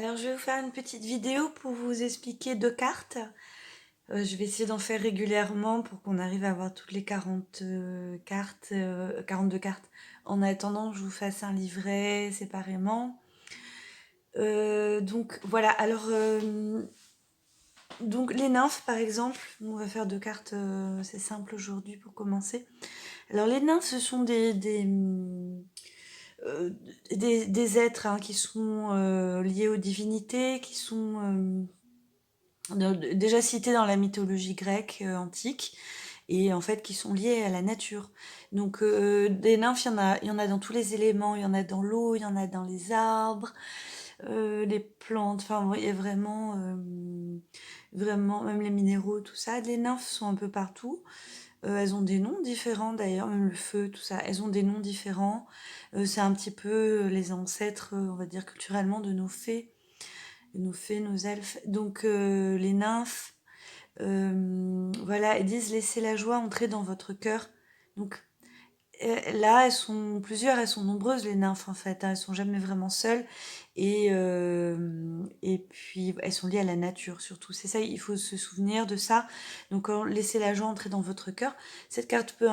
Alors, je vais vous faire une petite vidéo pour vous expliquer 2 cartes. Je vais essayer d'en faire régulièrement pour qu'on arrive à avoir toutes les 40 cartes, 42 cartes. En attendant que je vous fasse un livret séparément. Donc voilà, alors donc les nymphes par exemple, on va faire 2 cartes, c'est simple aujourd'hui pour commencer. Alors les nymphes, ce sont euh, des êtres hein, qui sont liés aux divinités, qui sont déjà cités dans la mythologie grecque antique et en fait qui sont liés à la nature. Donc des nymphes, il y en a dans tous les éléments, il y en a dans l'eau, il y en a dans les arbres, les plantes, enfin il y a vraiment même les minéraux, tout ça. Les nymphes sont un peu partout. Elles ont des noms différents d'ailleurs, même le feu, tout ça. Elles ont des noms différents. C'est un petit peu les ancêtres, on va dire culturellement, de nos fées, nos elfes. Donc les nymphes, voilà, elles disent laissez la joie entrer dans votre cœur. Donc là, elles sont plusieurs, elles sont nombreuses les nymphes en fait, hein, elles sont jamais vraiment seules et puis elles sont liées à la nature surtout. C'est ça, il faut se souvenir de ça. Donc quand laissez la joie entrer dans votre cœur, cette carte peut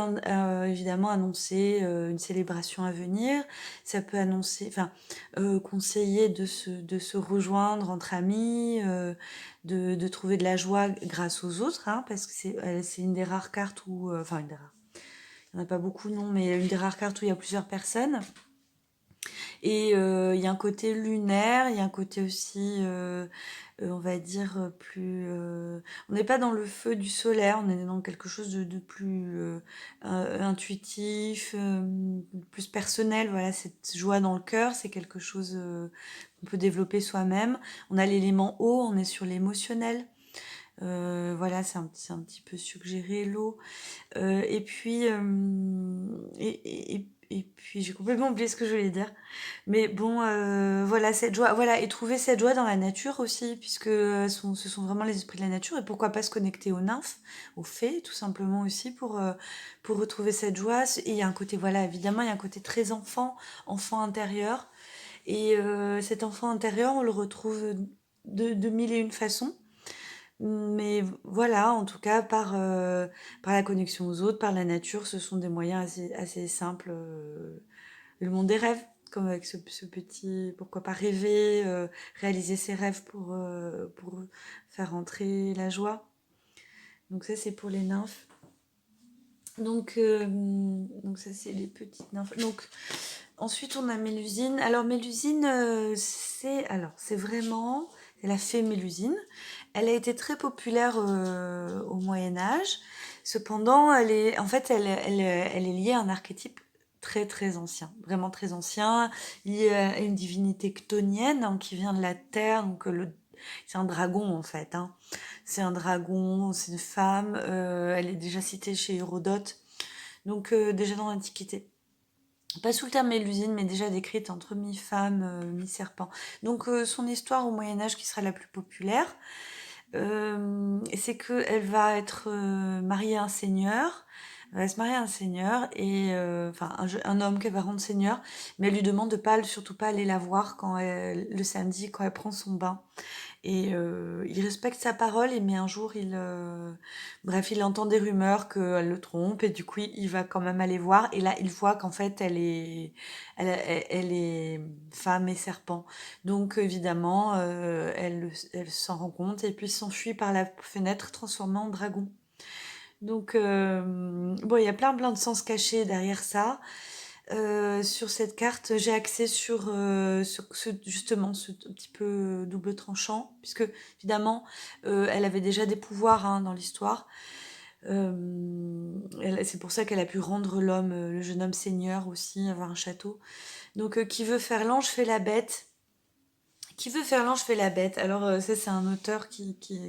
évidemment annoncer une célébration à venir. Ça peut annoncer, enfin conseiller de se rejoindre entre amis, de trouver de la joie grâce aux autres, hein, parce que c'est une des rares cartes où, enfin une des rares. Il n'y en a pas beaucoup, non, mais une des rares cartes où il y a plusieurs personnes. Et il y a un côté lunaire, il y a un côté aussi, on va dire, on n'est pas dans le feu du solaire, on est dans quelque chose de plus intuitif, plus personnel. Voilà, cette joie dans le cœur, c'est quelque chose qu'on peut développer soi-même. On a l'élément eau, on est sur l'émotionnel. Voilà, c'est un petit peu suggéré l'eau. Et puis, et puis j'ai complètement oublié ce que je voulais dire. Mais bon, voilà, cette joie, voilà, et trouver cette joie dans la nature aussi, puisque ce sont vraiment les esprits de la nature, et pourquoi pas se connecter aux nymphes, aux fées, tout simplement aussi, pour retrouver cette joie. Et il y a un côté, voilà, évidemment, il y a un côté très enfant, enfant intérieur, et cet enfant intérieur, on le retrouve de mille et une façons. Mais voilà, en tout cas, par la connexion aux autres, par la nature, ce sont des moyens assez simples. Le monde des rêves, comme avec ce petit, pourquoi pas rêver, réaliser ses rêves pour faire entrer la joie. Donc ça, c'est pour les nymphes. Donc ça, c'est les petites nymphes. Donc ensuite, on a Mélusine. Alors Mélusine, c'est vraiment c'est la fée Mélusine. Elle a été très populaire au Moyen Âge. Cependant, elle est liée à un archétype très très ancien, vraiment très ancien, lié à une divinité chthonienne hein, qui vient de la terre. Donc c'est un dragon en fait. Hein. C'est un dragon, c'est une femme. Elle est déjà citée chez Hérodote. Donc déjà dans l'Antiquité. Pas sous le terme Mélusine, mais déjà décrite entre mi-femme, mi-serpent. Donc son histoire au Moyen Âge qui sera la plus populaire, c'est qu'elle va être mariée à un seigneur. Elle va se marier à un seigneur et enfin un homme qu'elle va rendre seigneur, mais elle lui demande de pas surtout pas aller la voir le samedi quand elle prend son bain. Et il respecte sa parole, mais un jour, bref, il entend des rumeurs qu'elle le trompe, et du coup, il va quand même aller voir. Et là, il voit qu'en fait, elle est femme et serpent. Donc, évidemment, elle s'en rend compte, et puis s'enfuit par la fenêtre, transformée en dragon. Donc, bon, il y a plein de sens cachés derrière ça. Sur cette carte, j'ai axé sur justement ce petit peu double tranchant, puisque évidemment, elle avait déjà des pouvoirs hein, dans l'histoire. C'est pour ça qu'elle a pu rendre le jeune homme seigneur aussi, avoir un château. Donc, qui veut faire l'ange fait la bête. Qui veut faire l'ange fait la bête. Alors ça c'est un auteur qui a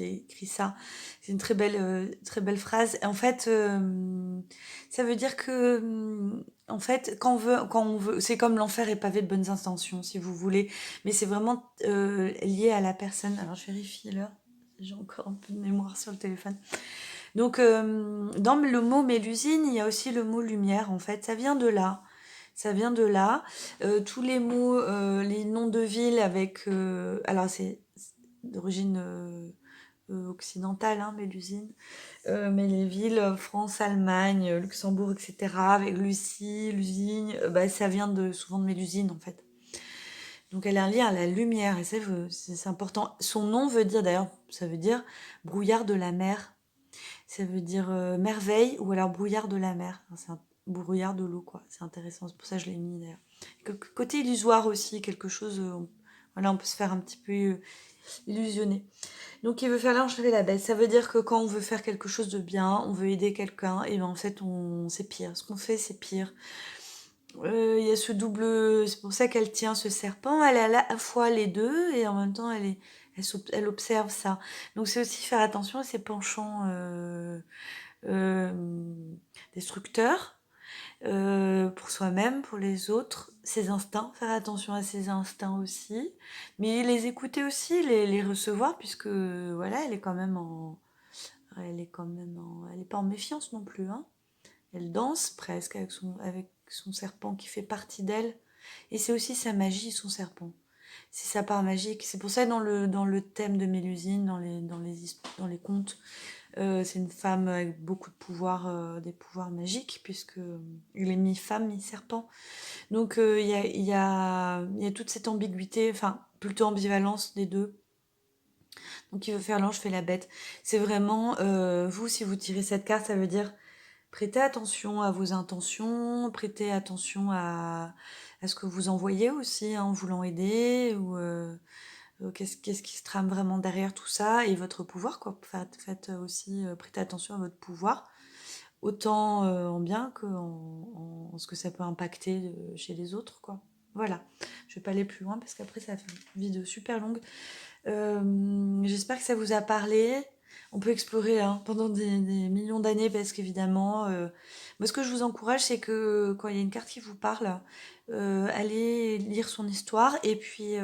écrit ça. C'est une très belle phrase. En fait, ça veut dire que en fait quand on veut, c'est comme l'enfer est pavé de bonnes intentions si vous voulez, mais c'est vraiment lié à la personne. Alors je vérifie l'heure. J'ai encore un peu de mémoire sur le téléphone. Donc dans le mot mélusine, il y a aussi le mot lumière. En fait, ça vient de là. Ça vient de là. Tous les mots, les noms de villes avec... alors, c'est d'origine occidentale, hein, Mélusine. Mais les villes France, Allemagne, Luxembourg, etc., avec Lucie, Lusine, bah, ça vient souvent de Mélusine, en fait. Donc elle a un lien à la lumière, et c'est important. Son nom veut dire, d'ailleurs, ça veut dire brouillard de la mer. Ça veut dire merveille ou alors brouillard de la mer. Enfin, c'est un brouillard de l'eau, quoi. C'est intéressant, c'est pour ça que je l'ai mis d'ailleurs. Côté illusoire aussi, quelque chose. Voilà, on peut se faire un petit peu illusionner. Donc il veut faire l'ange, fait la bête. Ça veut dire que quand on veut faire quelque chose de bien, on veut aider quelqu'un, et ben en fait, c'est pire. Ce qu'on fait, c'est pire. Il y a ce double. C'est pour ça qu'elle tient ce serpent. Elle a à la fois les deux et en même temps elle observe ça. Donc c'est aussi faire attention à ses penchants euh, destructeurs pour soi-même, pour les autres, ses instincts, faire attention à ses instincts aussi, mais les écouter aussi, les recevoir puisque voilà, elle est pas en méfiance non plus, hein. Elle danse presque avec son serpent qui fait partie d'elle. Et c'est aussi sa magie, son serpent. C'est sa part magique. C'est pour ça dans le thème de Mélusine, dans les contes, c'est une femme avec beaucoup de pouvoirs, des pouvoirs magiques, puisque il est mi-femme, mi-serpent. Donc il y a toute cette ambiguïté, enfin plutôt ambivalence des deux. Donc il veut faire l'ange, fait la bête. C'est vraiment, vous, si vous tirez cette carte, ça veut dire prêtez attention à vos intentions, prêtez attention à ce que vous envoyez aussi, hein, en voulant aider, ou qu'est-ce qui se trame vraiment derrière tout ça, et votre pouvoir, quoi. Faites aussi, prêtez attention à votre pouvoir, autant en bien que en ce que ça peut impacter chez les autres, quoi. Voilà, je vais pas aller plus loin parce qu'après ça fait une vidéo super longue. J'espère que ça vous a parlé. On peut explorer, hein, pendant des millions d'années parce qu'évidemment, moi ce que je vous encourage, c'est que quand il y a une carte qui vous parle, allez lire son histoire et puis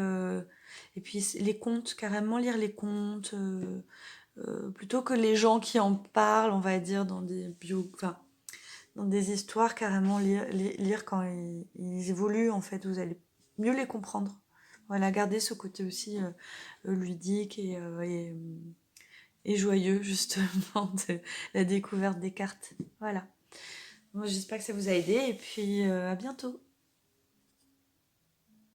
les contes, carrément lire les contes, plutôt que les gens qui en parlent, on va dire, enfin, dans des histoires, carrément lire quand ils évoluent, en fait, vous allez mieux les comprendre. Voilà, garder ce côté aussi ludique et joyeux, justement, de la découverte des cartes. Voilà. Moi, j'espère que ça vous a aidé, et puis à bientôt.